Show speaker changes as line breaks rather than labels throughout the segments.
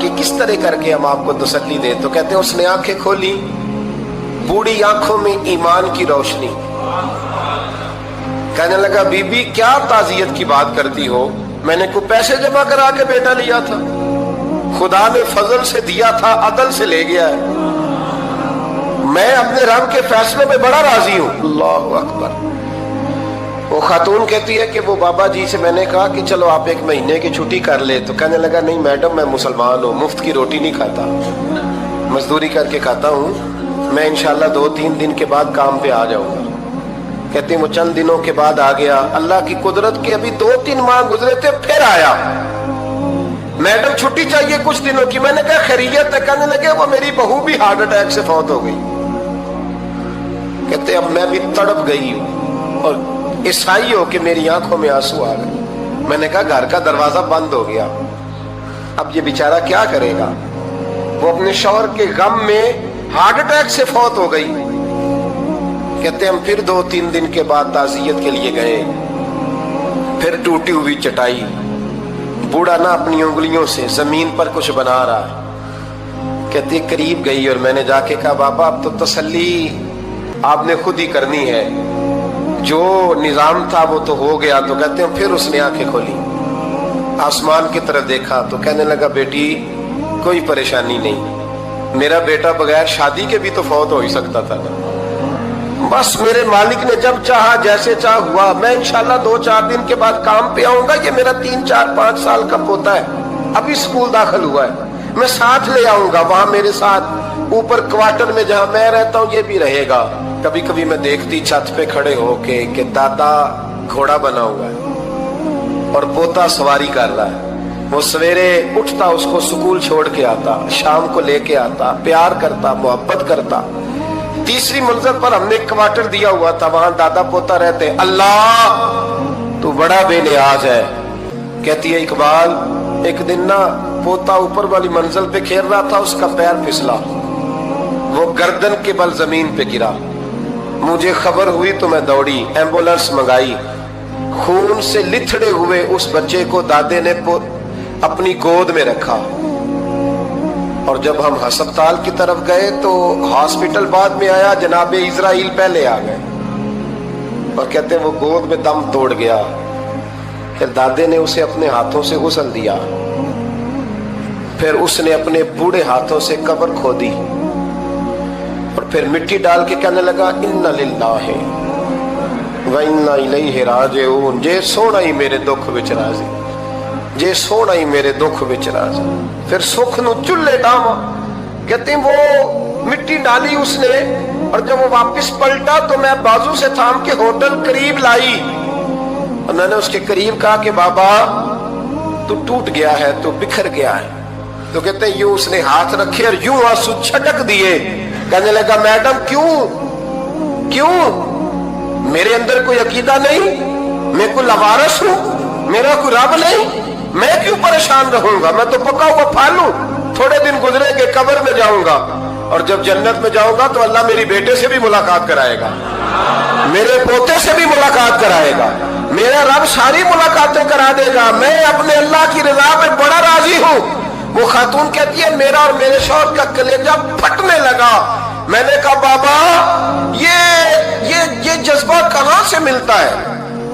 کہ کس طرح کر کے ہم آپ کو تسلی دیں. تو کہتے ہیں اس نے آنکھیں کھولی، بوڑھی آنکھوں میں ایمان کی روشنی. کہنے لگا بی بی کیا تعزیت کی بات کرتی ہو، میں نے کوئی پیسے جمع کرا کے بیٹا لیا تھا، خدا نے فضل سے دیا تھا، عدل سے لے گیا ہے، میں اپنے رب کے فیصلے میں بڑا راضی ہوں. اللہ اکبر. وہ خاتون کہتی ہے کہ وہ بابا جی سے میں نے کہا کہ چلو آپ 1 مہینے کی چھٹی کر لے. تو کہنے لگا نہیں میڈم میں مسلمان ہوں، مفت کی روٹی نہیں کھاتا، مزدوری کر کے کھاتا ہوں، میں انشاءاللہ 2-3 دن کے بعد کام پہ آ جاؤں گا. کہتے ہیں وہ چند دنوں کے بعد آ گیا. اللہ کی قدرت کے ابھی 2-3 ماہ گزرے تھے پھر آیا. میڈم چھٹی چاہیے کچھ دنوں کی. میں نے کہا خیریت ہے؟ کہنے لگے وہ میری بہو بھی ہارٹ اٹیک سے فوت ہو گئی. کہتے اب میں بھی تڑپ گئی ہوں اور عیسائی ہو کہ میری آنکھوں میں آنسو آ گئے. میں نے کہا گھر کا دروازہ بند ہو گیا، اب یہ بیچارہ کیا کرے گا؟ وہ اپنے شوہر کے غم میں ہارٹ اٹیک سے فوت ہو گئی. کہتے ہم پھر 2-3 دن کے بعد تعزیت کے لیے گئے. پھر ٹوٹی ہوئی چٹائی، بوڑھا نہ اپنی انگلیوں سے زمین پر کچھ بنا رہا ہے. کہتے قریب گئی اور میں نے جا کے کہا بابا اب تو تسلی آپ نے خود ہی کرنی ہے، جو نظام تھا وہ تو ہو گیا. تو کہتے ہیں پھر اس نے آنکھیں کھولی، آسمان کی طرف دیکھا تو کہنے لگا بیٹی کوئی پریشانی نہیں، میرا بیٹا بغیر شادی کے بھی تو فوت ہو ہی سکتا تھا نا، بس میرے مالک نے جب چاہا جیسے چاہ ہوا. میں انشاءاللہ 2-4 دن کے بعد کام پہ آؤں گا. یہ میرا 3-4-5 سال کا پوتا ہے، ابھی اسکول داخل ہوا ہے، میں ساتھ لے آؤں گا. وہاں میرے ساتھ اوپر کوارٹر میں جہاں میں رہتا ہوں یہ بھی رہے گا. کبھی کبھی میں دیکھتی چھت پہ کھڑے ہو کے کہ دادا گھوڑا بنا ہوا ہے اور پوتا سواری کر رہا ہے. وہ سویرے اٹھتا اس کو سکول چھوڑ کے آتا، شام کو لے کے آتا، پیار کرتا، محبت کرتا. تیسری منزل پر ہم نے ایک کوارٹر دیا ہوا تھا، وہاں دادا پوتا رہتے. اللہ تو بڑا بے نیاز ہے. کہتی ہے اقبال ایک دن نا پوتا اوپر والی منزل پہ کھیل رہا تھا، اس کا پیر پھسلا، وہ گردن کے بل زمین پہ گرا. مجھے خبر ہوئی تو میں دوڑی، ایمبولینس منگائی. خون سے لتھڑے ہوئے اس بچے کو دادے نے اپنی گود میں رکھا. اور جب ہم ہسپتال کی طرف گئے تو ہاسپٹل بعد میں آیا، جناب اسرائیل پہلے آ گئے اور کہتے ہیں وہ گود میں دم توڑ گیا. پھر دادے نے اسے اپنے ہاتھوں سے غسل دیا، پھر اس نے اپنے بوڑھے ہاتھوں سے قبر کھودی اور پھر مٹی ڈال کے کہنے لگا انا للہ و انا الیہ راجعون. جے سونا ہی میرے دکھ وچ راضی، جے سونا ہی میرے دکھ وچ راضی. پھر سکھ نو چلے ڈاواں. کہتے ہیں وہ مٹی ڈالی اس نے اور جب وہ واپس پلٹا تو میں بازو سے تھام کے ہوٹل قریب لائی اور میں نے اس کے قریب کہا کہ بابا تو ٹوٹ گیا ہے، تو بکھر گیا ہے. تو کہتے ہیں یوں اس نے ہاتھ رکھے اور یوں آنسو چھٹک دیے. کہنے لگا میڈم کیوں میرے اندر کوئی عقیدہ نہیں، میں کوئی لوارث ہوں، میرا کوئی رب نہیں، میں کیوں پریشان رہوں گا؟ میں تو پکا ہوا پھل ہوں. تھوڑے دن گزرے کے قبر میں جاؤں گا اور جب جنت میں جاؤں گا تو اللہ میری بیٹے سے بھی ملاقات کرائے گا، میرے پوتے سے بھی ملاقات کرائے گا، میرا رب ساری ملاقاتیں کرا دے گا. میں اپنے اللہ کی رضا میں بڑا راضی ہوں. وہ خاتون کہتی ہے میرا اور میرے شوہر کا کلیجہ پھٹنے لگا. میں نے کہا بابا یہ جذبہ کہاں سے ملتا ہے،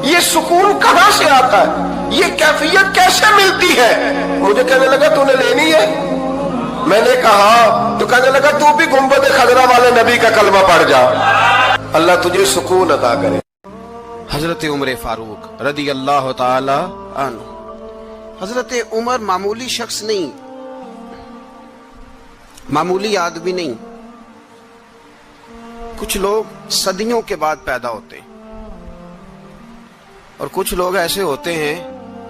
یہ سکون کہاں سے آتا ہے، یہ کیفیت کیسے ملتی ہے؟ مجھے کہنے لگا تو نے لینی ہے. میں نے کہا تو کہنے لگا تو بھی گنبد خضرا والے نبی کا کلمہ پڑھ جا، اللہ تجھے سکون عطا کرے. حضرت عمر فاروق رضی اللہ تعالی عنہ. حضرت عمر معمولی شخص نہیں، معمولی آدمی نہیں. کچھ لوگ صدیوں کے بعد پیدا ہوتے ہیں اور کچھ لوگ ایسے ہوتے ہیں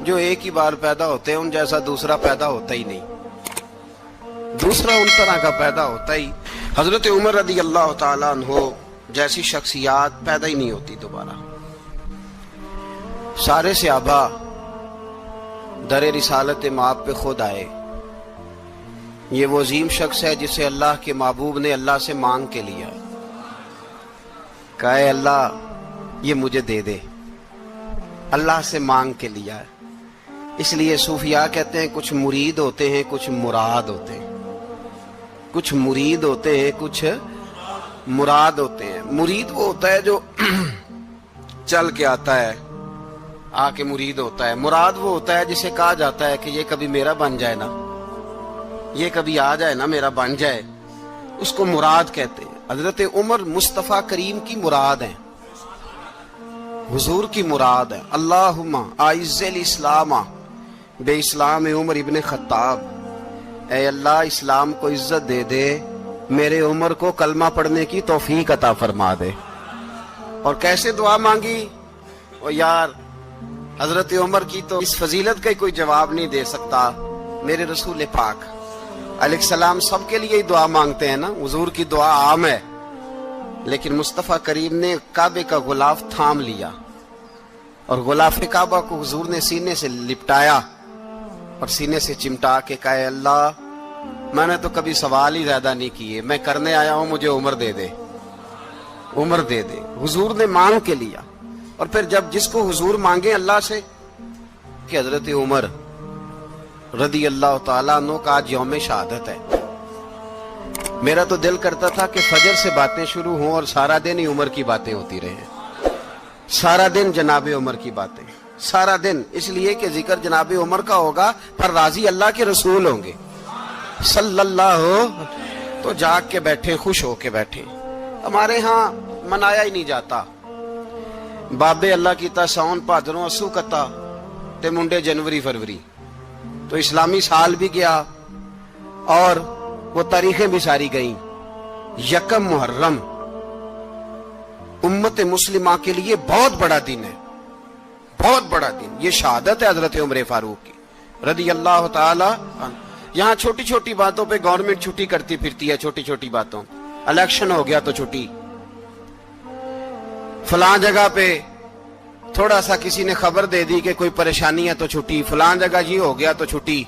جو ایک ہی بار پیدا ہوتے ہیں، ان جیسا دوسرا پیدا ہوتا ہی نہیں، دوسرا ان طرح کا پیدا ہوتا ہی. حضرت عمر رضی اللہ تعالیٰ عنہ جیسی شخصیات پیدا ہی نہیں ہوتی دوبارہ. سارے صحابہ در رسالت مآب پہ خود آئے. یہ وہ عظیم شخص ہے جسے اللہ کے محبوب نے اللہ سے مانگ کے لیا، کہا اے اللہ یہ مجھے دے دے. اللہ سے مانگ کے لیا ہے. اس لیے صوفیاء کہتے ہیں کچھ مرید ہوتے ہیں کچھ مراد ہوتے ہیں، کچھ مرید ہوتے ہیں کچھ مراد ہوتے ہیں۔ مرید وہ ہوتا ہے جو چل کے آتا ہے، آ کے مرید ہوتا ہے۔ مراد وہ ہوتا ہے جسے کہا جاتا ہے کہ یہ کبھی میرا بن جائے نا، یہ کبھی آ جائے نا، میرا بن جائے، اس کو مراد کہتے ہیں۔ حضرت عمر مصطفیٰ کریم کی مراد ہیں، حضور کی مراد ہے۔ اللہم اعز الاسلام بے اسلام عمر ابن خطاب، اے اللہ اسلام کو عزت دے دے، میرے عمر کو کلمہ پڑھنے کی توفیق عطا فرما دے۔ اور کیسے دعا مانگی؟ او یار حضرت عمر کی تو اس فضیلت کا کوئی جواب نہیں دے سکتا، میرے رسول پاک علیہ السلام سب کے لیے ہی دعا مانگتے ہیں نا، حضور کی دعا عام ہے، لیکن مصطفیٰ کریم نے کعبے کا غلاف تھام لیا اور غلاف کعبہ کو حضور نے سینے سے لپٹایا اور سینے سے چمٹا کے کہا اے اللہ میں نے تو کبھی سوال ہی زیادہ نہیں کیے، میں کرنے آیا ہوں، مجھے عمر دے دے، عمر دے دے۔ حضور نے مانگ کے لیا۔ اور پھر جب جس کو حضور مانگے اللہ سے کہ حضرت عمر رضی اللہ تعالیٰ عنہ کا آج یوم شہادت ہے، میرا تو دل کرتا تھا کہ فجر سے باتیں شروع ہوں اور سارا دن ہی عمر کی باتیں ہوتی رہیں، سارا دن جناب عمر کی باتیں، سارا دن، اس لیے کہ ذکر جناب عمر کا ہوگا پر راضی اللہ کے رسول ہوں گے صلی اللہ، تو جاگ کے بیٹھے، خوش ہو کے بیٹھے۔ ہمارے ہاں منایا ہی نہیں جاتا، بابے اللہ کی تا ساؤن بھادروں اسو کتا تے منڈے جنوری فروری، تو اسلامی سال بھی گیا اور وہ تاریخیں بھی ساری گئیں۔ یکم محرم امت مسلمہ کے لیے بہت بڑا دن ہے، بہت بڑا دن، یہ شہادت ہے حضرت عمر فاروق کی رضی اللہ تعالی عنہ۔ یہاں چھوٹی چھوٹی باتوں پہ گورنمنٹ چھٹی کرتی پھرتی ہے، چھوٹی چھوٹی باتوں، الیکشن ہو گیا تو چھٹی، فلاں جگہ پہ تھوڑا سا کسی نے خبر دے دی کہ کوئی پریشانی ہے تو چھٹی، فلاں جگہ یہ ہو گیا تو چھٹی،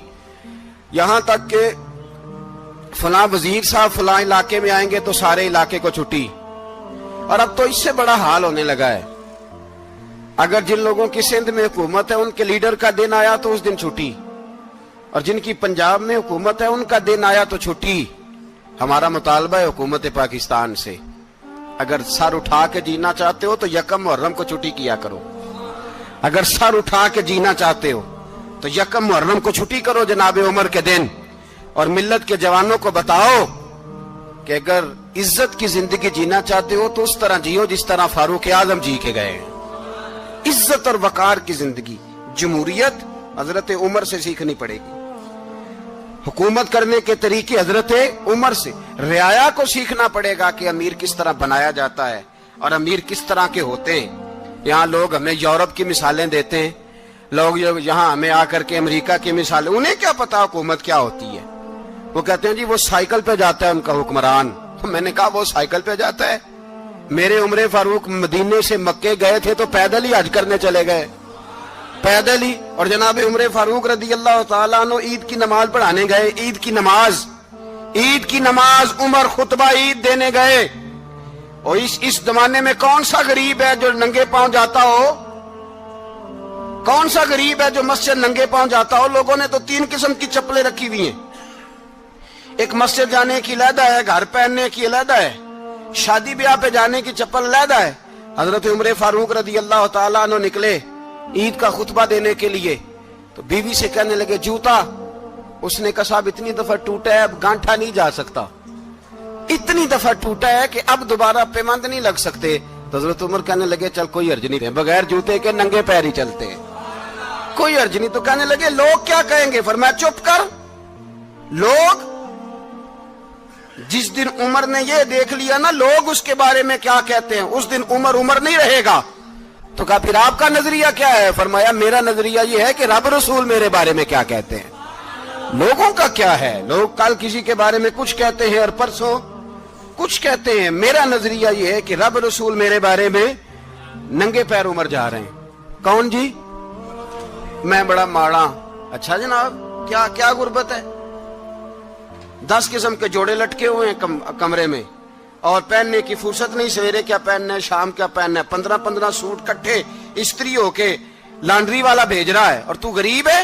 یہاں تک کہ فلاں وزیر صاحب فلاں علاقے میں آئیں گے تو سارے علاقے کو چھٹی۔ اور اب تو اس سے بڑا حال ہونے لگا ہے، اگر جن لوگوں کی سندھ میں حکومت ہے ان کے لیڈر کا دن آیا تو اس دن چھٹی، اور جن کی پنجاب میں حکومت ہے ان کا دن آیا تو چھٹی۔ ہمارا مطالبہ ہے حکومت پاکستان سے، اگر سر اٹھا کے جینا چاہتے ہو تو یکم محرم کو چھٹی کیا کرو، اگر سر اٹھا کے جینا چاہتے ہو تو یکم محرم کو چھٹی کرو جناب عمر کے دن، اور ملت کے جوانوں کو بتاؤ کہ اگر عزت کی زندگی جینا چاہتے ہو تو اس طرح جیو جس طرح فاروق اعظم جی کے گئے ہیں، عزت اور وقار کی زندگی۔ جمہوریت حضرت عمر سے سیکھنی پڑے گی، حکومت کرنے کے طریقے حضرت عمر سے، رعایا کو سیکھنا پڑے گا کہ امیر کس طرح بنایا جاتا ہے اور امیر کس طرح کے ہوتے ہیں۔ یہاں لوگ ہمیں یورپ کی مثالیں دیتے ہیں، لوگ یہاں ہمیں آ کر کے امریکہ کی مثالیں، انہیں کیا پتا حکومت کیا ہوتی ہے، وہ کہتے ہیں جی وہ سائیکل پہ جاتا ہے ان کا حکمران۔ میں نے کہا وہ سائیکل پہ جاتا ہے؟ میرے عمر فاروق مدینے سے مکے گئے تھے تو پیدل ہی حج کرنے چلے گئے، پیدل ہی۔ اور جناب عمر فاروق رضی اللہ تعالیٰ عنہ عید کی نماز پڑھانے گئے، عید کی نماز عمر خطبہ عید دینے گئے۔ اور اس زمانے میں کون سا غریب ہے جو ننگے پاؤں جاتا ہو؟ کون سا غریب ہے جو مسجد ننگے پاؤں جاتا ہو؟ لوگوں نے تو 3 قسم کی چپلیں رکھی ہوئی ہیں، ایک مسجد جانے کی علیحدہ ہے، گھر پہننے کی علیحدہ ہے، شادی بیاہ پہ جانے کی چپل علیحدہ ہے۔ حضرت عمر فاروق رضی اللہ تعالیٰ عنہ نکلے عید کا خطبہ دینے کے لیے تو بیوی سے کہنے لگے جوتا، اس نے کہا صاحب اتنی دفعہ ٹوٹا ہے اب گانٹھا نہیں جا سکتا، اتنی دفعہ ٹوٹا ہے کہ اب دوبارہ پیمند نہیں لگ سکتے۔ تو حضرت عمر کہنے لگے چل کوئی حرج نہیں، بغیر جوتے کے ننگے پیر ہی چلتے ہیں، کوئی حرج نہیں۔ تو کہنے لگے لوگ کیا کہیں گے؟ فرمایا چپ کر، لوگ جس دن عمر نے یہ دیکھ لیا نا لوگ اس کے بارے میں کیا کہتے ہیں، اس دن عمر نہیں رہے گا۔ تو کہا پھر آپ کا نظریہ کیا ہے؟ فرمایا میرا نظریہ یہ ہے کہ رب رسول میرے بارے میں کیا کہتے ہیں، لوگوں کا کیا ہے؟ لوگ کل کسی کے بارے میں کچھ کہتے ہیں اور پرسوں کچھ کہتے ہیں، میرا نظریہ یہ ہے کہ رب رسول میرے بارے میں ننگے پیر عمر جا رہے ہیں۔ کون جی؟ میں بڑا ماڑا۔ اچھا جناب کیا غربت ہے؟ 10 قسم کے جوڑے لٹکے ہوئے ہیں کمرے میں اور پہننے کی فرصت نہیں، سویرے کیا پہننا ہے، شام کیا پہننا ہے، 15 سوٹ کٹھے استری ہو کے لانڈری والا بھیج رہا ہے اور تو غریب ہے۔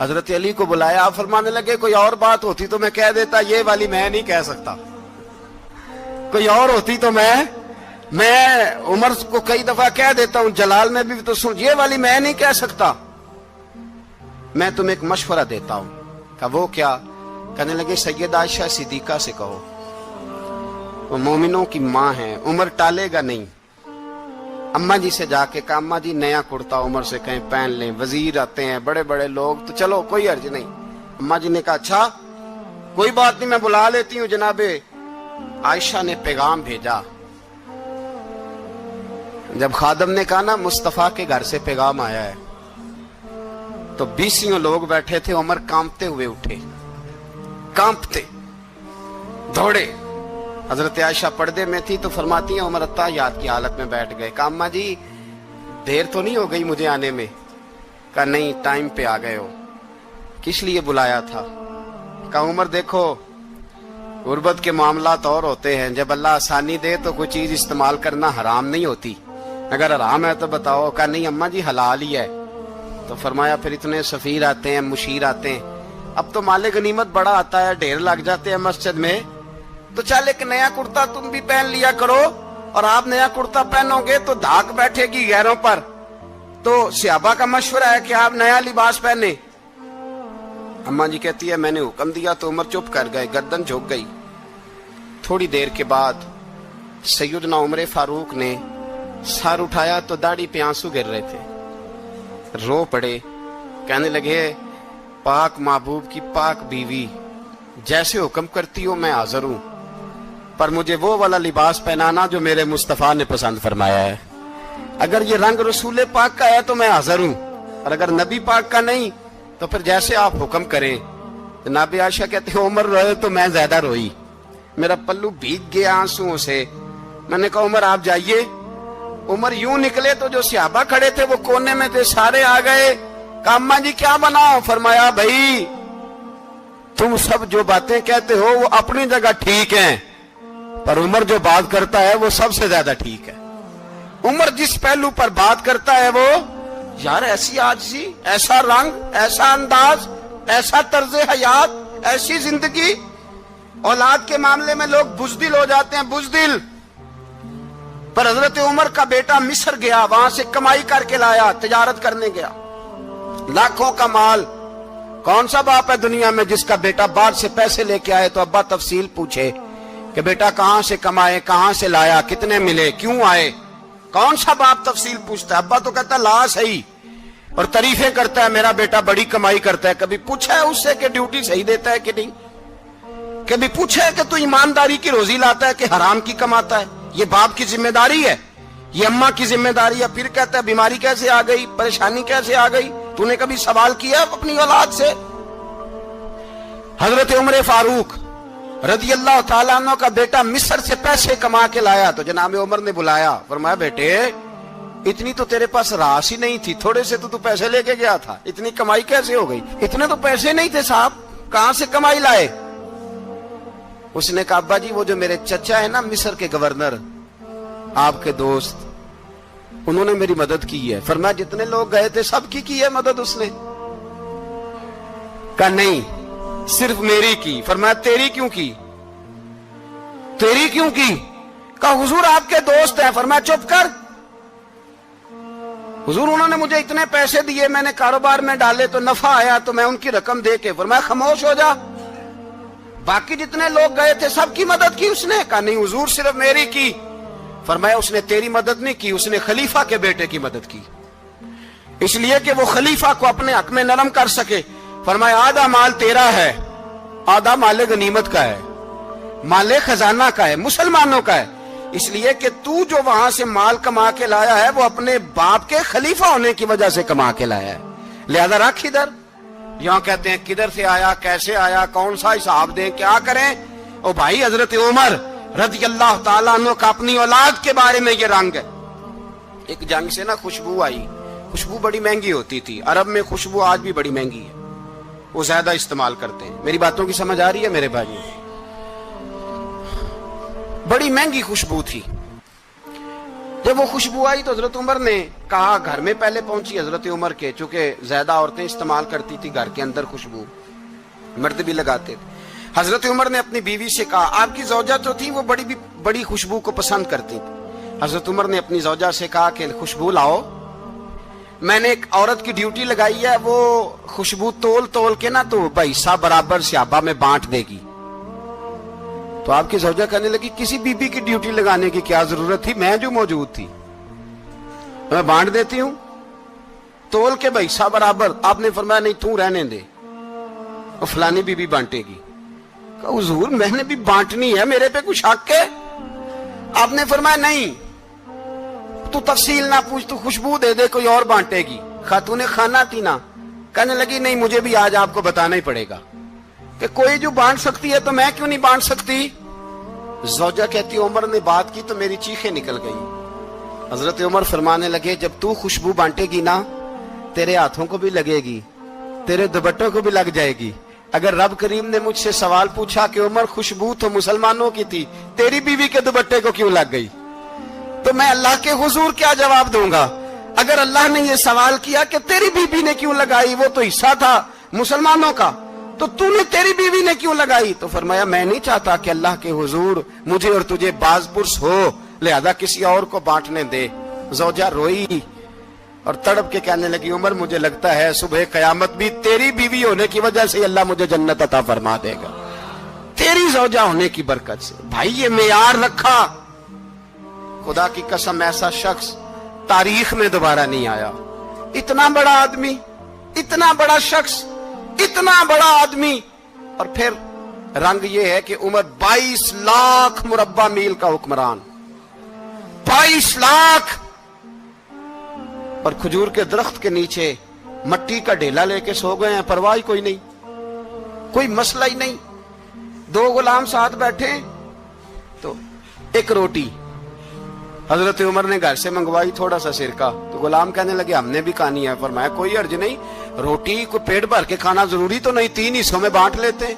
حضرت علی کو بلایا, آپ فرمانے لگے کوئی اور بات ہوتی تو میں کہہ دیتا, یہ والی میں نہیں کہہ سکتا. کوئی اور ہوتی تو میں عمر کو کئی دفعہ کہہ دیتا ہوں, جلال میں بھی تو سن, یہ والی میں نہیں کہہ سکتا. میں تمہیں ایک مشورہ دیتا ہوں. کہا وہ کیا؟ کہنے لگے سیدہ عائشہ صدیقہ سے کہو, وہ مومنوں کی ماں ہیں, عمر ٹالے گا نہیں. اماں جی سے جا کے کہا اماں جی نیا کرتا عمر سے کہیں پہن لیں, وزیر آتے ہیں, بڑے بڑے لوگ, تو چلو کوئی عرض نہیں. اماں جی نے کہا اچھا کوئی بات نہیں, میں بلا لیتی ہوں. جناب عائشہ نے پیغام بھیجا. جب خادم نے کہا نا مصطفیٰ کے گھر سے پیغام آیا ہے, تو 20 لوگ بیٹھے تھے. عمر کانپتے ہوئے اٹھے, کانپتے دوڑے. حضرت عائشہ پردے میں تھی تو فرماتی ہیں عمر اتحیات کی حالت میں بیٹھ گئے. کہا اماں جی دیر تو نہیں ہو گئی مجھے آنے میں؟ کہا نہیں, ٹائم پہ آ گئے ہو. کس لیے بلایا تھا؟ کہا عمر دیکھو غربت کے معاملات اور ہوتے ہیں, جب اللہ آسانی دے تو کوئی چیز استعمال کرنا حرام نہیں ہوتی, اگر حرام ہے تو بتاؤ. کہا نہیں اماں جی حلال ہی ہے. تو فرمایا پھر اتنے سفیر آتے ہیں, مشیر آتے ہیں, اب تو مال غنیمت بڑا آتا ہے, ڈھیر لگ جاتے ہیں مسجد میں, تو چل ایک نیا کرتا تم بھی پہن لیا کرو, اور آپ نیا کرتا پہنو گے تو دھاک بیٹھے گی غیروں پر. تو صحابہ کا مشورہ ہے کہ آپ نیا لباس پہنے. اماں جی کہتی ہے میں نے حکم دیا تو عمر چپ کر گئے, گردن جھک گئی. تھوڑی دیر کے بعد سیدنا عمر فاروق نے سر اٹھایا تو داڑھی پہ آنسو گر رہے تھے, رو پڑے. کہنے لگے پاک محبوب کی پاک بیوی, جیسے حکم کرتی ہو میں حاضر ہوں, پر مجھے وہ والا لباس پہنانا جو میرے مصطفیٰ نے پسند فرمایا ہے. اگر یہ رنگ رسول پاک کا ہے تو میں حاضر ہوں, اور اگر نبی پاک کا نہیں تو پھر جیسے آپ حکم کریں. جناب عائشہ کہتے ہیں عمر روئے تو میں زیادہ روئی, میرا پلو بھیگ گیا آنسوؤں سے. میں نے کہا عمر آپ جائیے. عمر یوں نکلے تو جو صحابہ کھڑے تھے وہ کونے میں تھے, سارے آ گئے. کہا اماں جی کیا بناؤ؟ فرمایا بھائی تم سب جو باتیں کہتے ہو وہ اپنی جگہ ٹھیک ہیں, پر عمر جو بات کرتا ہے وہ سب سے زیادہ ٹھیک ہے. عمر جس پہلو پر بات کرتا ہے وہ, یار ایسی عاجزی, ایسا رنگ, ایسا انداز, ایسا طرز حیات, ایسی زندگی. اولاد کے معاملے میں لوگ بزدل ہو جاتے ہیں, بزدل. پر حضرت عمر کا بیٹا مصر گیا, وہاں سے کمائی کر کے لایا, تجارت کرنے گیا, لاکھوں کا مال. کون سا باپ ہے دنیا میں جس کا بیٹا باہر سے پیسے لے کے آئے تو ابا تفصیل پوچھے کہ بیٹا کہاں سے کمائے, کہاں سے لایا, کتنے ملے, کیوں آئے؟ کون سا باپ تفصیل پوچھتا ہے؟ ابا تو کہتا ہے لا صحیح, اور تعریفیں کرتا ہے میرا بیٹا بڑی کمائی کرتا ہے. کبھی پوچھا ہے اس سے کہ ڈیوٹی صحیح دیتا ہے کہ نہیں؟ کبھی پوچھا ہے کہ تو ایمانداری کی روزی لاتا ہے کہ حرام کی کماتا ہے؟ یہ باپ کی ذمہ داری ہے, یہ اماں کی ذمہ داری ہے. پھر کہتا ہے بیماری کیسے آ گئی, پریشانی کیسے آ گئی؟ تو نے کبھی سوال کیا اپنی اولاد سے؟ حضرت عمر فاروق رضی اللہ تعالیٰ عنہ کا بیٹا مصر سے پیسے کما کے لایا تو جناب عمر نے بلایا, فرمایا بیٹے اتنی تو تیرے پاس راس ہی نہیں تھی, تھوڑے سے تو پیسے لے کے گیا تھا, اتنی کمائی کیسے ہو گئی؟ اتنے تو پیسے نہیں تھے صاحب, کہاں سے کمائی لائے؟ اس نے کہا ابا جی وہ جو میرے چچا ہے نا مصر کے گورنر, آپ کے دوست, انہوں نے میری مدد کی ہے. فرمایا جتنے لوگ گئے تھے سب کی ہے مدد اس نے؟ کہا نہیں صرف میری کی. فرمایا تیری کیوں کی؟ تیری کیوں کی؟ کہا حضور آپ کے دوست ہیں. فرمایا چپ کر, حضور انہوں نے مجھے اتنے پیسے دیے, میں نے کاروبار میں ڈالے تو نفع آیا تو میں ان کی رقم دے کے. فرمایا خاموش ہو جا, باقی جتنے لوگ گئے تھے سب کی مدد کی اس نے؟ کہا نہیں حضور صرف میری کی. فرمایا اس نے تیری مدد نہیں کی, اس نے خلیفہ کے بیٹے کی مدد کی, اس لیے کہ وہ خلیفہ کو اپنے حق میں نرم کر سکے. فرمایا آدھا مال تیرا ہے, آدھا مال غنیمت کا ہے, مال خزانہ کا ہے, مسلمانوں کا ہے, اس لیے کہ تو جو وہاں سے مال کما کے لایا ہے وہ اپنے باپ کے خلیفہ ہونے کی وجہ سے کما کے لایا ہے, لہذا رکھ ادھر. یہاں کہتے ہیں کدھر سے آیا, کیسے آیا, کون سا حساب دیں, کیا کریں؟ او بھائی حضرت عمر رضی اللہ تعالیٰ عنہ کا اپنی اولاد کے بارے میں یہ رنگ ہے. ایک جنگ سے نا خوشبو آئی, خوشبو بڑی مہنگی ہوتی تھی, عرب میں خوشبو آج بھی بڑی مہنگی ہے, وہ زیادہ استعمال کرتے ہیں. میری باتوں کی سمجھ آ رہی ہے میرے بھائی؟ بڑی مہنگی خوشبو تھی. جب وہ خوشبو آئی تو حضرت عمر نے کہا, گھر میں پہلے پہنچی حضرت عمر کے, چونکہ زیادہ عورتیں استعمال کرتی تھی گھر کے اندر خوشبو, مرد بھی لگاتے تھے. حضرت عمر نے اپنی بیوی سے کہا, آپ کی زوجہ جو تھی وہ بڑی خوشبو کو پسند کرتی تھی. حضرت عمر نے اپنی زوجہ سے کہا کہ خوشبو لاؤ, میں نے ایک عورت کی ڈیوٹی لگائی ہے, وہ خوشبو تول کے نا تو حصہ برابر صحابہ میں بانٹ دے گی. تو آپ کی زوجہ کہنے لگی, کسی بی بی کی ڈیوٹی لگانے کی کیا ضرورت تھی, میں جو موجود تھی میں بانٹ دیتی ہوں تول کے حصہ برابر. آپ نے فرمایا نہیں تو رہنے دے, اور فلانی بی بی بانٹے گی. کہا حضور میں نے بھی بانٹنی ہے, میرے پہ کچھ حق ہے؟ آپ نے فرمایا نہیں, تو تفصیل نہ پوچھ, تو خوشبو دے دے, کوئی اور بانٹے گی. خاتون خانہ تھی نا, کہنے لگی نہیں مجھے بھی آج آپ کو بتانا ہی پڑے گا کہ کوئی جو بانٹ سکتی ہے تو میں کیوں نہیں بانٹ سکتی. زوجہ کہتی عمر نے بات کی تو میری چیخیں نکل گئی. حضرت عمر فرمانے لگے, جب تو خوشبو بانٹے گی نا تیرے ہاتھوں کو بھی لگے گی, تیرے دوپٹوں کو بھی لگ جائے گی. اگر رب کریم نے مجھ سے سوال پوچھا کہ عمر خوشبو تو مسلمانوں کی تھی, تیری بیوی کے دوپٹے کو کیوں لگ گئی, تو میں اللہ کے حضور کیا جواب دوں گا؟ اگر اللہ نے یہ سوال کیا کہ تیری بیوی نے کیوں لگائی, وہ تو حصہ تھا مسلمانوں کا, تو نے تیری بیوی نے کیوں لگائی؟ تو فرمایا میں نہیں چاہتا کہ اللہ کے حضور مجھے اور تجھے باز پرس ہو, لہذا کسی اور کو بانٹنے دے. زوجہ روئی اور تڑپ کے کہنے لگی, عمر مجھے لگتا ہے صبح قیامت بھی تیری بیوی ہونے کی وجہ سے اللہ مجھے جنت عطا فرما دے گا, تیری زوجہ ہونے کی برکت سے. بھائی یہ معیار رکھا, خدا کی قسم ایسا شخص تاریخ میں دوبارہ نہیں آیا. اتنا بڑا آدمی, اتنا بڑا شخص, اتنا بڑا آدمی, اور پھر رنگ یہ ہے کہ عمر 22 لاکھ مربع میل کا حکمران, 22 لاکھ, اور کھجور کے درخت کے نیچے مٹی کا ڈھیلا لے کے سو گئے ہیں, پرواہ کوئی نہیں, کوئی مسئلہ ہی نہیں. 2 غلام ساتھ بیٹھے تو ایک روٹی حضرت عمر نے گھر سے منگوائی, تھوڑا سا سرکہ, تو غلام کہنے لگے ہم نے بھی کھانی ہے. فرمایا کوئی حرج نہیں, روٹی کو پیٹ بھر کے کھانا ضروری تو نہیں, 3 حصوں میں بانٹ لیتے.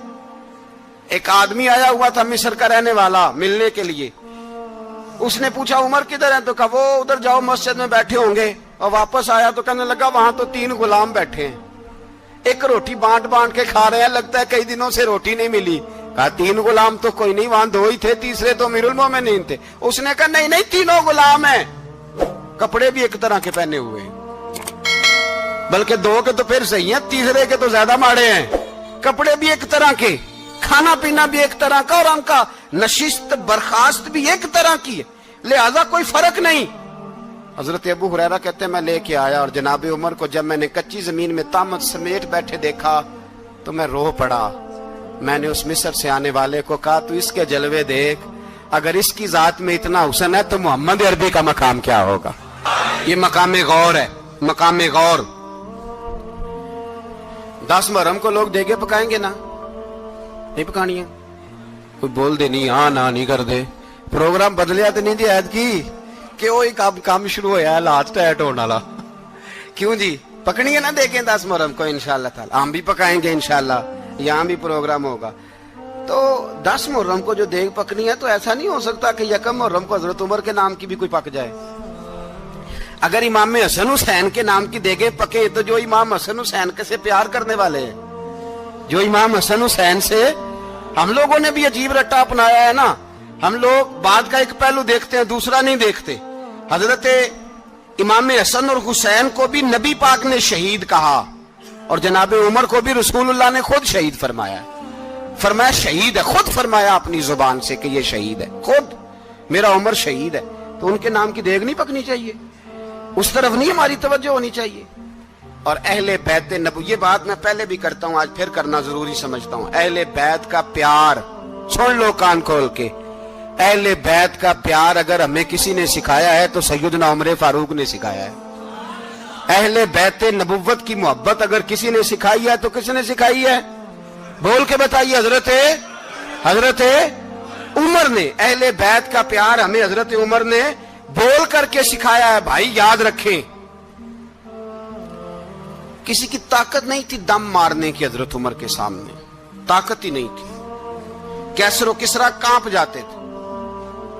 ایک آدمی آیا ہوا تھا مصر کا رہنے والا ملنے کے لیے, اس نے پوچھا عمر کدھر ہے, تو کہا وہ ادھر جاؤ مسجد میں بیٹھے ہوں گے. اور واپس آیا تو کہنے لگا وہاں تو 3 غلام بیٹھے ہیں, ایک روٹی بانٹ کے کھا رہے ہیں, لگتا ہے کئی دنوں سے روٹی نہیں ملی. کہا 3 غلام تو کوئی نہیں, وہاں 2 ہی تھے, تیسرے تو امیر المومنین تھے. اس نے کہا نہیں 3 غلام ہیں, کپڑے بھی ایک طرح کے پہنے ہوئے ہیں, بلکہ 2 کے تو پھر صحیح ہیں, تیسرے کے تو زیادہ ماڑے ہیں. کپڑے بھی ایک طرح کے, کھانا پینا بھی ایک طرح کا, اور ان کا نشست برخاست بھی ایک طرح کی ہے, لہذا کوئی فرق نہیں. حضرت ابو ہریرہ کہتے ہیں میں لے کے آیا, اور جناب عمر کو جب میں نے کچی زمین میں تامت سمیٹ بیٹھے دیکھا تو میں رو پڑا. میں نے اس مصر سے آنے والے کو کہا تو اس کے جلوے دیکھ, اگر اس کی ذات میں اتنا حسن ہے تو محمد عربی کا مقام کیا ہوگا. یہ مقام غور ہے, مقام غور. 10 محرم کو لوگ دیگے پکائیں گے نا, نہیں پکانی ہے, کوئی بول دے نہیں, ہاں نہ نہیں کر دے, پروگرام بدلیا تو نہیں دی عید کی کہ وہی کام شروع ہوا ہے لاسٹ ایٹ ہونے والا. کیوں جی, پکنی ہے نا دیکھیں 10 محرم کو انشاءاللہ تعالی, ہم بھی پکائیں گے انشاءاللہ, یہاں بھی پروگرام ہوگا. تو 10 محرم کو جو دیگ پکنی ہے تو ایسا نہیں ہو سکتا کہ 1 محرم کو حضرت عمر کے نام کی بھی کوئی پک جائے. اگر امام حسن حسین کے نام کی دیگیں پکے تو جو امام حسن حسین سے پیار کرنے والے ہیں, جو امام حسن حسین سے, ہم لوگوں نے بھی عجیب رٹا اپنایا ہے نا, ہم لوگ بات کا ایک پہلو دیکھتے ہیں دوسرا نہیں دیکھتے. حضرت امام حسن اور حسین کو بھی نبی پاک نے شہید کہا, اور جناب عمر کو بھی رسول اللہ نے خود شہید فرمایا. فرمایا شہید ہے, خود فرمایا اپنی زبان سے کہ یہ شہید ہے, خود میرا عمر شہید ہے. تو ان کے نام کی دیگ نہیں پکنی چاہیے, اس طرف نہیں ہماری توجہ ہونی چاہیے. اور اہل بیت یہ بات میں پہلے بھی کرتا ہوں, آج پھر کرنا ضروری سمجھتا ہوں. اہل بیت کا پیار, سن لو کان کھول کے, اہل بیت کا پیار اگر ہمیں کسی نے سکھایا ہے تو سیدنا عمر فاروق نے سکھایا ہے. اہل بیت نبوت کی محبت اگر کسی نے سکھائی ہے تو کس نے سکھائی ہے؟ بول کے بتائیے. حضرت عمر نے. اہل بیت کا پیار ہمیں حضرت عمر نے بول کر کے سکھایا ہے. بھائی یاد رکھیں, کسی کی طاقت نہیں تھی دم مارنے کی حضرت عمر کے سامنے, طاقت ہی نہیں تھی. کیسر و کسرا کانپ جاتے تھے,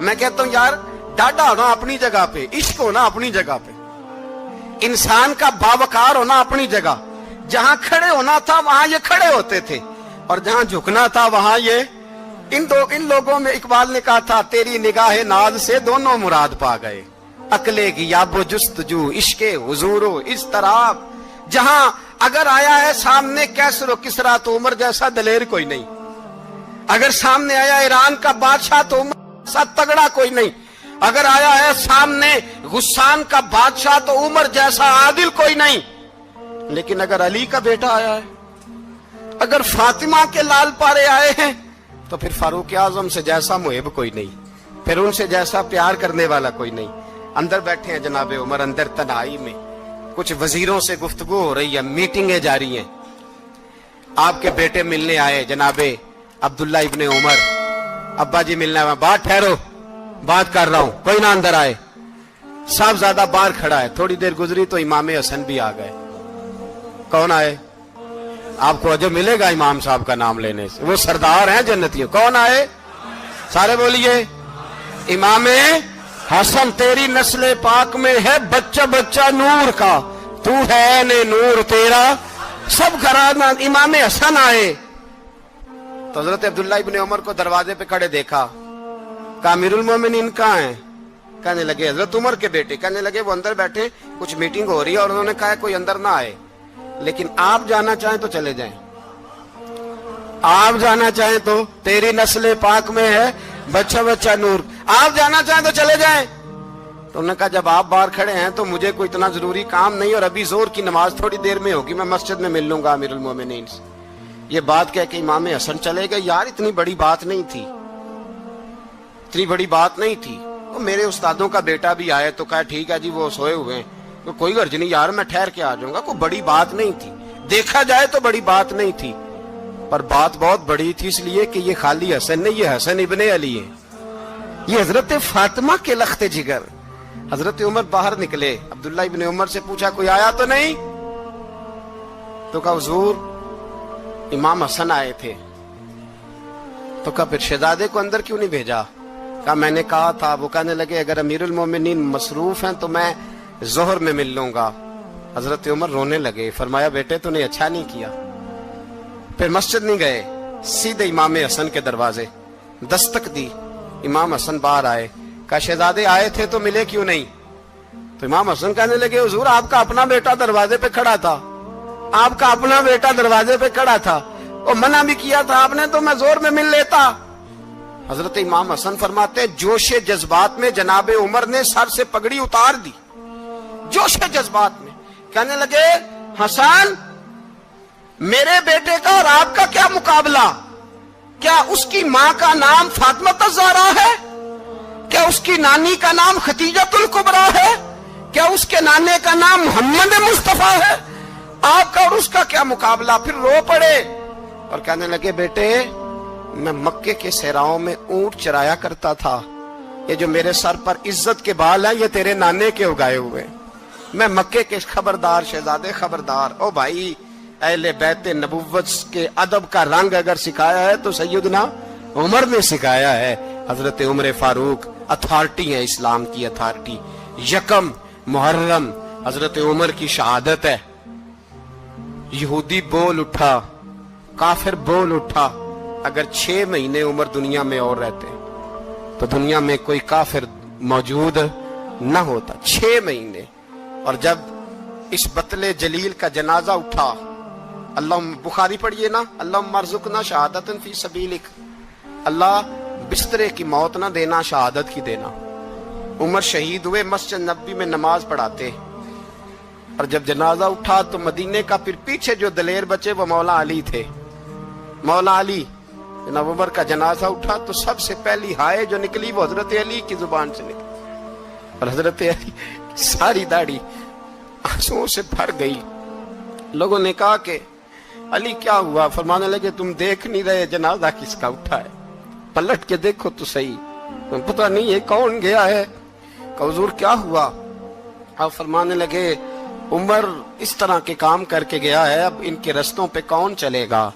میں کہتا ہوں یار ڈاڈا ہونا اپنی جگہ پہ، عشق ہونا اپنی جگہ پہ، انسان کا باوقار ہونا اپنی جگہ، جہاں کھڑے ہونا تھا وہاں یہ کھڑے ہوتے تھے، اور جہاں جھکنا تھا وہاں یہ ان لوگوں میں اقبال نے کہا تھا تیری نگاہ ناز سے دونوں مراد پا گئے، عقلے کی یاب و جستجو، عشق حضور و اضطراب، جہاں اگر آیا ہے سامنے کیسر و کسرا تو عمر جیسا دلیر کوئی نہیں، اگر سامنے آیا ایران کا بادشاہ تو عمر جیسا تگڑا کوئی نہیں، اگر آیا ہے سامنے غسان کا بادشاہ تو عمر جیسا عادل کوئی نہیں، لیکن اگر علی کا بیٹا آیا ہے، اگر فاطمہ کے لال پارے آئے ہیں تو پھر فاروق اعظم سے جیسا محب کوئی نہیں، پھر ان سے جیسا پیار کرنے والا کوئی نہیں۔ اندر بیٹھے ہیں جناب عمر، اندر تنہائی میں کچھ وزیروں سے گفتگو ہو رہی ہے، میٹنگیں جاری ہیں، آپ کے بیٹے ملنے آئے جناب عبداللہ ابن عمر، ابا جی ملنا ہے، بات ٹھہرو بات کر رہا ہوں، کوئی نہ اندر آئے، صاحب زیادہ باہر کھڑا ہے، تھوڑی دیر گزری تو امام حسن بھی آ گئے۔ کون آئے؟ آپ کو عجب ملے گا امام صاحب کا نام لینے سے، وہ سردار ہیں جنتیوں۔ کون آئے؟ سارے بولیے امام حسن، تیری نسل پاک میں ہے بچہ بچہ نور کا، تو ہے نے نور تیرا سب گھرانہ۔ امام حسن آئے تو حضرت عبداللہ ابن عمر کو دروازے پہ کھڑے دیکھا، کہا امیر المومنین کہاں ہیں؟ کہنے لگے حضرت عمر کے بیٹے۔ کہنے لگے وہ اندر بیٹھے، کچھ میٹنگ ہو رہی ہے اور انہوں نے کہا کوئی اندر نہ آئے، لیکن آپ جانا چاہیں تو چلے جائیں، آپ جانا چاہیں تو، تیری نسل پاک میں ہے بچہ بچہ نور، آپ جانا چاہیں تو چلے جائیں۔ تو انہوں نے کہا جب آپ باہر کھڑے ہیں تو مجھے کوئی اتنا ضروری کام نہیں، اور ابھی زور کی نماز تھوڑی دیر میں ہوگی، میں مسجد میں مل لوں گا امیر المومنین سے۔ یہ بات کہہ کہ امام حسن چلے گئے۔ یار اتنی بڑی بات نہیں تھی، اتنی بڑی بات نہیں تھی۔ وہ میرے استادوں کا بیٹا بھی آئے تو کہا ٹھیک ہے جی وہ سوئے ہوئے ہیں، کوئی غرض نہیں یار میں ٹھہر کے آ جاؤں گا، کوئی بڑی بات نہیں تھی، دیکھا جائے تو بڑی بات نہیں تھی، پر بات بہت بڑی تھی، اس لیے کہ یہ خالی حسن نہیں، یہ حسن ابن علی ہے، یہ حضرت فاطمہ کے لخت جگر۔ حضرت عمر باہر نکلے، عبداللہ ابن عمر سے پوچھا کوئی آیا تو نہیں؟ تو کہا حضور امام حسن آئے تھے۔ تو کہا پھر شہزادے کو اندر کیوں نہیں بھیجا؟ کہا میں نے کہا تھا۔ وہ کہنے لگے اگر امیر المومنین مصروف ہیں تو میں ظہر میں مل لوں گا۔ حضرت عمر رونے لگے، فرمایا بیٹے تو نے اچھا نہیں کیا۔ پھر مسجد نہیں گئے، سیدھے امام حسن کے دروازے دستک دی، امام حسن باہر آئے، کہا شہزادے آئے تھے تو ملے کیوں نہیں؟ تو امام حسن کہنے لگے حضور آپ کا اپنا بیٹا دروازے پہ کھڑا تھا، آپ کا اپنا بیٹا دروازے پہ کھڑا تھا، اور منع بھی کیا تھا آپ نے تو میں زور میں مل لیتا۔ حضرت امام حسن فرماتے ہیں جوش جذبات میں جناب عمر نے سر سے پگڑی اتار دی، جوش جذبات میں کہنے لگے حسن میرے بیٹے کا اور آپ کا کیا مقابلہ؟ کیا اس کی ماں کا نام فاطمہ الزہرا ہے؟ کیا اس کی نانی کا نام ختیجۃ الکبریٰ ہے؟ کیا اس کے نانے کا نام محمد مصطفیٰ ہے؟ آپ کا اور اس کا کیا مقابلہ؟ پھر رو پڑے اور کہنے لگے بیٹے میں مکے کے صحراؤں میں اونٹ چرایا کرتا تھا، یہ جو میرے سر پر عزت کے بال ہیں یہ تیرے نانے کے اگائے ہوئے، میں مکے کے خبردار شہزادے خبردار۔ او بھائی اہل بیت نبوت کے ادب کا رنگ اگر سکھایا ہے تو سیدنا عمر نے سکھایا ہے۔ حضرت عمر فاروق اتھارٹی ہے، اسلام کی اتھارٹی۔ یکم محرم حضرت عمر کی شہادت ہے، یہودی بول اٹھا، کافر بول اٹھا، اگر 6 مہینے عمر دنیا میں اور رہتے تو دنیا میں کوئی کافر موجود نہ ہوتا، 6 مہینے۔ اور جب اس بطل جلیل کا جنازہ اٹھا، اللہ بخاری پڑھیے نا، اللہم ارزقنا شہادت فی سبیلک، اللہ بسترے کی موت نہ دینا، شہادت کی دینا۔ عمر شہید ہوئے، مسجد نبوی میں نماز پڑھاتے، اور جب جنازہ اٹھا تو مدینے کا پھر پیچھے جو دلیر بچے وہ مولا علی تھے، مولا علی۔ جناب عمر کا جنازہ اٹھا تو سب سے پہلی ہائے جو نکلی وہ حضرت علی کی زبان سے نکلی، اور حضرت علی ساری داڑھی آنسوؤں سے بھر گئی۔ لوگوں نے کہا کہ علی کیا ہوا؟ فرمانے لگے تم دیکھ نہیں رہے جنازہ کس کا اٹھا ہے، پلٹ کے دیکھو تو صحیح، تم پتہ نہیں یہ کون گیا ہے؟ کہ حضور کیا ہوا؟ آپ فرمانے لگے عمر اس طرح کے کام کر کے گیا ہے، اب ان کے رستوں پہ کون چلے گا؟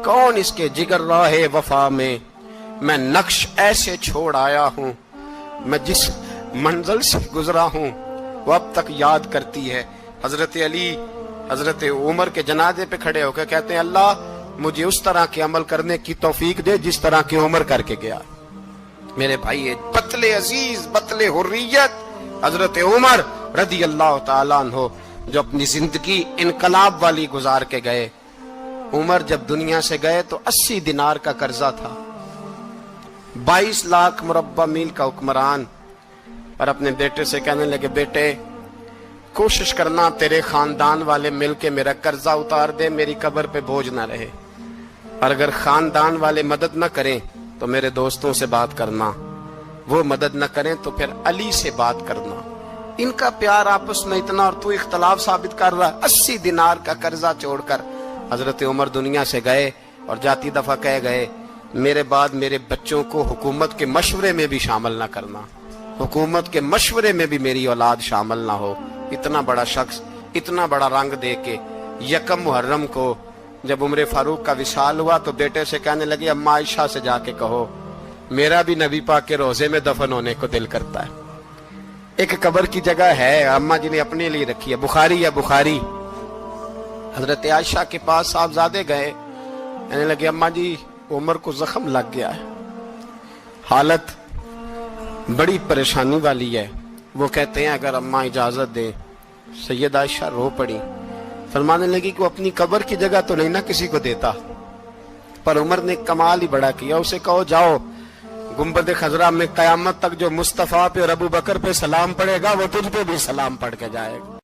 کون اس کے جگر راہ وفا میں؟ میں نقش ایسے چھوڑ آیا ہوں میں جس منزل سے گزرا ہوں وہ اب تک یاد کرتی ہے۔ حضرت علی حضرت عمر کے جنازے پہ کھڑے ہو کے کہتے ہیں اللہ مجھے اس طرح کے عمل کرنے کی توفیق دے جس طرح کی عمر کر کے گیا۔ میرے بھائی بطل عزیز بطل حریت حضرت عمر رضی اللہ تعالیٰ عنہ جو اپنی زندگی انقلاب والی گزار کے گئے۔ عمر جب دنیا سے گئے تو 80 دینار کا قرضہ تھا، 22 لاکھ مربع میل کا حکمران، اور اپنے بیٹے سے کہنے لگے بیٹے کوشش کرنا تیرے خاندان والے مل کے میرا قرضہ اتار دے، میری قبر پہ بوجھ نہ رہے، اور اگر خاندان والے مدد نہ کریں تو میرے دوستوں سے بات کرنا، وہ مدد نہ کریں تو پھر علی سے بات کرنا، ان کا پیار آپس میں اتنا اور تو اختلاف ثابت کر رہا۔ 80 دینار کا قرضہ چھوڑ کر حضرت عمر دنیا سے گئے اور جاتی دفعہ کہہ گئے میرے بعد میرے بچوں کو حکومت کے مشورے میں بھی شامل نہ کرنا، حکومت کے مشورے میں بھی میری اولاد شامل نہ ہو۔ اتنا بڑا شخص اتنا بڑا رنگ دے کے یکم محرم کو جب عمر فاروق کا وصال ہوا تو بیٹے سے کہنے لگے اماں عائشہ سے جا کے کہو میرا بھی نبی پاک کے روزے میں دفن ہونے کو دل کرتا ہے۔ ایک قبر کی جگہ ہے اماں جی نے اپنے لیے رکھی ہے، بخاری ہے بخاری۔ حضرت عائشہ کے پاس صاحبزادے گئے، کہنے لگے اماں جی عمر کو زخم لگ گیا ہے، حالت بڑی پریشانی والی ہے۔ وہ کہتے ہیں اگر اماں اجازت دیں۔ سید عائشہ رو پڑی، فرمانے لگی کہ وہ اپنی قبر کی جگہ تو نہیں نہ کسی کو دیتا، پر عمر نے کمال ہی بڑا کیا، اسے کہو جاؤ گنبد خضرا میں قیامت تک جو مصطفیٰ پہ اور ابو بکر پہ سلام پڑے گا وہ تجھ پہ بھی سلام پڑھ کے جائے گا۔